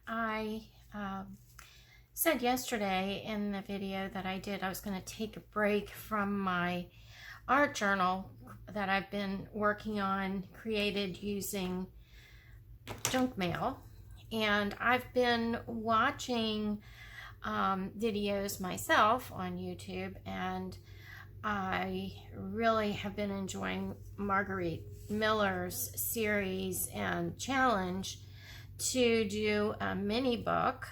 I said yesterday in the video that I did I was going to take a break from my art journal that I've been working on, created using junk mail. And I've been watching videos myself on YouTube, and I really have been enjoying Margarete Miller's series and challenge to do a mini book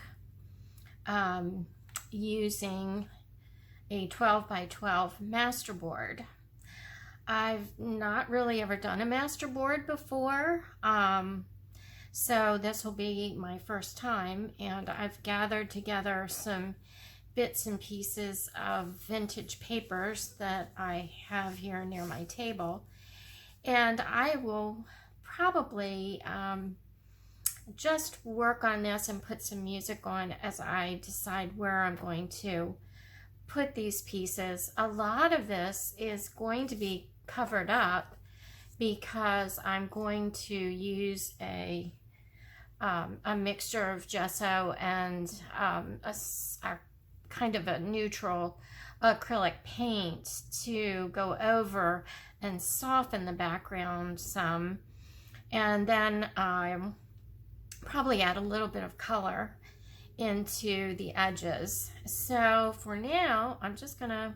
using a 12 by 12 masterboard. I've not really ever done a masterboard before, so this will be my first time, and I've gathered together some bits and pieces of vintage papers that I have here near my table, and I will probably just work on this and put some music on as I decide where I'm going to put these pieces. A lot of this is going to be covered up because I'm going to use a mixture of gesso and a kind of a neutral acrylic paint to go over and soften the background some, and then probably add a little bit of color into the edges. So for now, I'm just gonna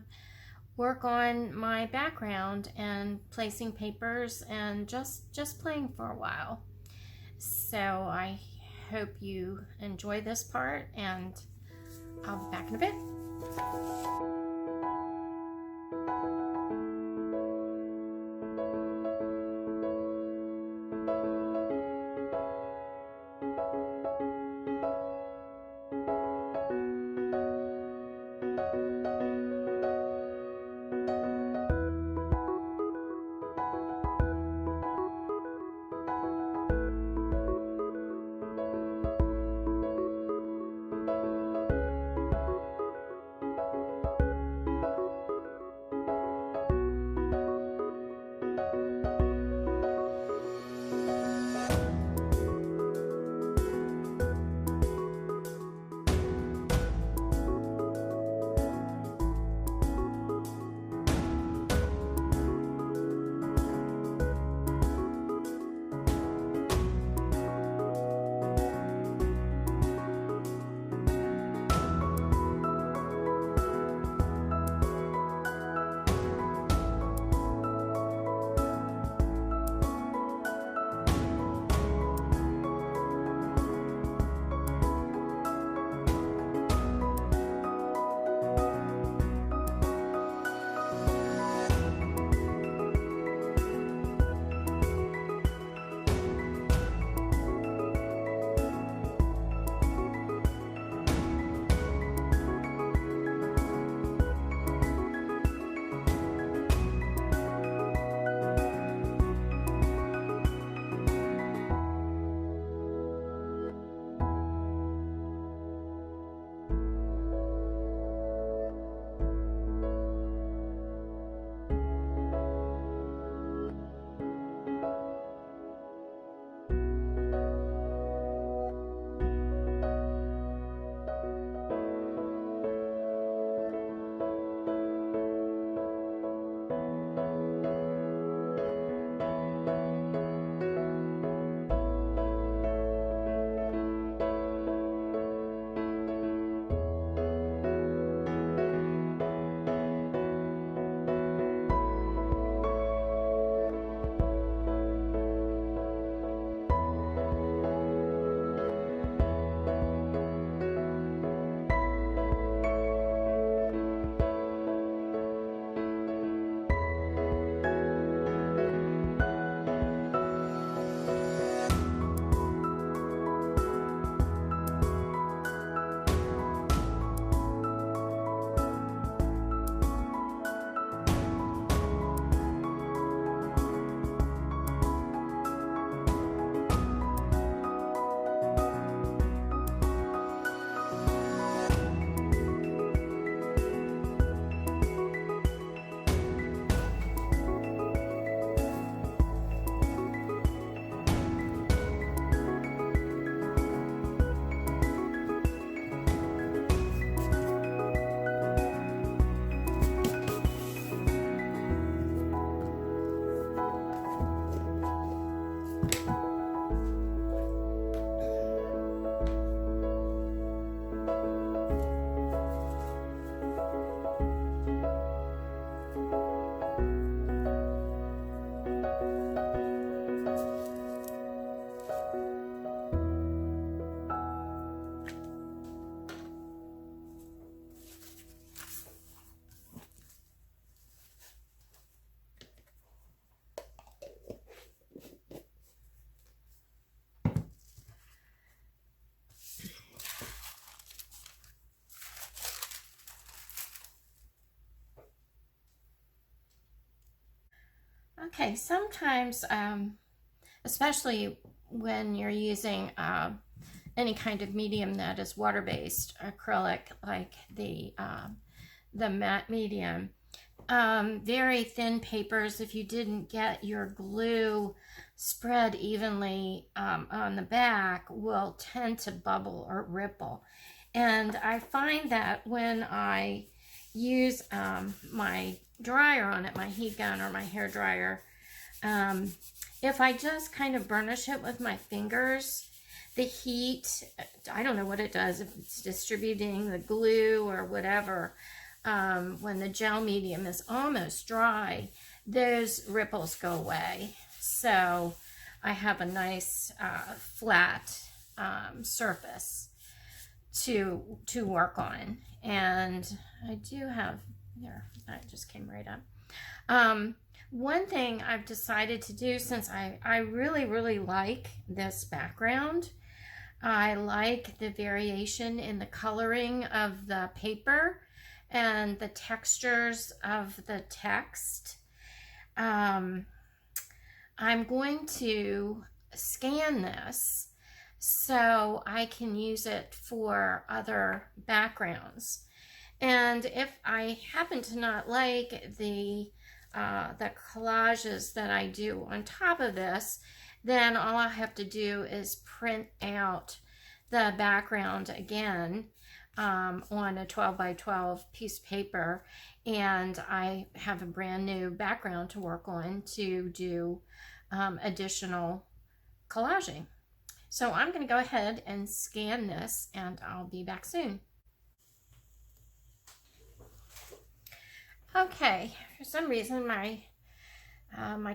work on my background and placing papers and just playing for a while. So I hope you enjoy this part, and I'll be back in a bit. Okay, sometimes, especially when you're using any kind of medium that is water-based, acrylic, like the matte medium, very thin papers, if you didn't get your glue spread evenly on the back, will tend to bubble or ripple. And I find that when I use my dryer on it, my heat gun or my hair dryer, if I just kind of burnish it with my fingers, the heat, I don't know what it does, if it's distributing the glue or whatever, when the gel medium is almost dry, those ripples go away. So I have a nice flat surface to work on. And I do have, there, that just came right up. One thing I've decided to do, since I really, really like this background, I like the variation in the coloring of the paper and the textures of the text. I'm going to scan this so I can use it for other backgrounds. And if I happen to not like the collages that I do on top of this, then all I have to do is print out the background again on a 12 by 12 piece of paper, and I have a brand new background to work on to do additional collaging. So I'm going to go ahead and scan this, and I'll be back soon. Okay, for some reason my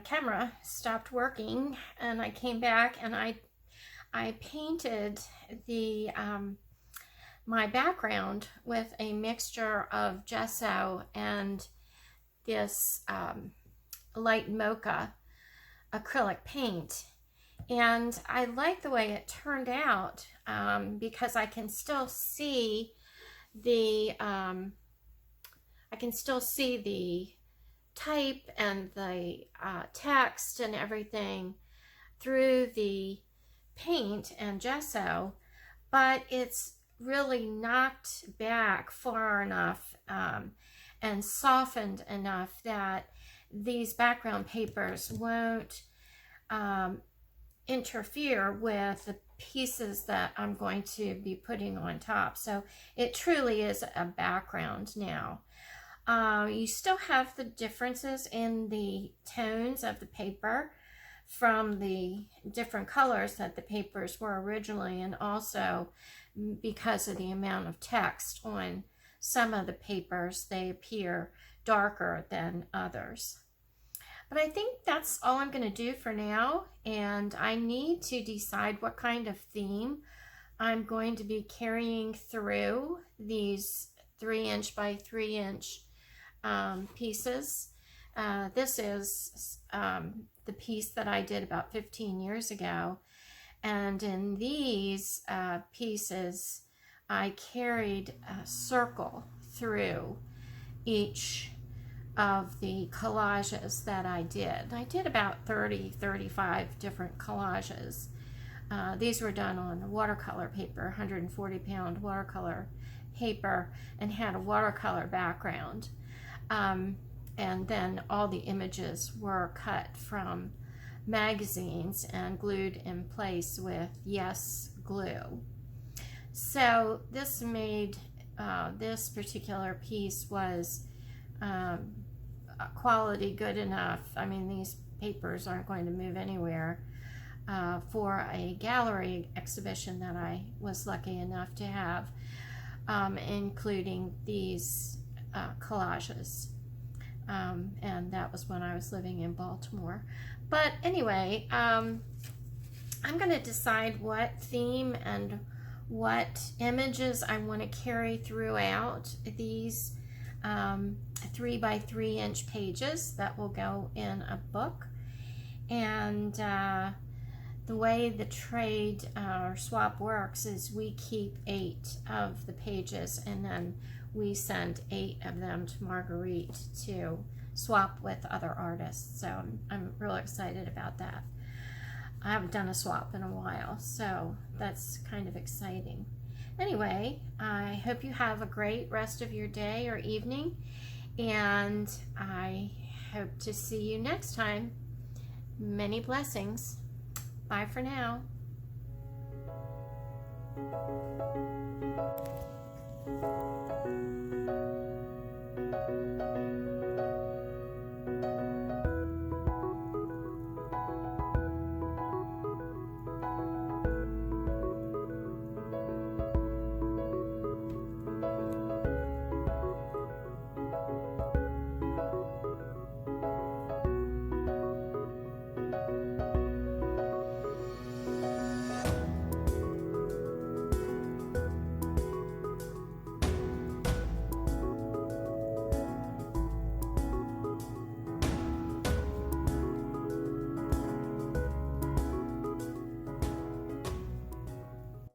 camera stopped working, and I came back and I painted the my background with a mixture of gesso and this light mocha acrylic paint, and I like the way it turned out because I can still see the type and the text and everything through the paint and gesso, but it's really knocked back far enough and softened enough that these background papers won't interfere with the pieces that I'm going to be putting on top. So it truly is a background now. You still have the differences in the tones of the paper from the different colors that the papers were originally, and also because of the amount of text on some of the papers, they appear darker than others. But I think that's all I'm going to do for now, and I need to decide what kind of theme I'm going to be carrying through these 3" by 3" pieces. This is the piece that I did about 15 years ago, and in these pieces I carried a circle through each of the collages that I did. I did about 35 different collages. These were done on watercolor paper, 140-pound watercolor paper, and had a watercolor background. And then all the images were cut from magazines and glued in place with Yes glue. So this made this particular piece was quality good enough. I mean, these papers aren't going to move anywhere for a gallery exhibition that I was lucky enough to have, including these collages. And that was when I was living in Baltimore. But anyway, I'm going to decide what theme and what images I want to carry throughout these 3 by 3" pages that will go in a book. And the way the trade or swap works is we keep 8 of the pages, and then we send 8 of them to Margarete to swap with other artists. So I'm really excited about that. I haven't done a swap in a while, so that's kind of exciting. Anyway, I hope you have a great rest of your day or evening, and I hope to see you next time. Many blessings. Bye for now.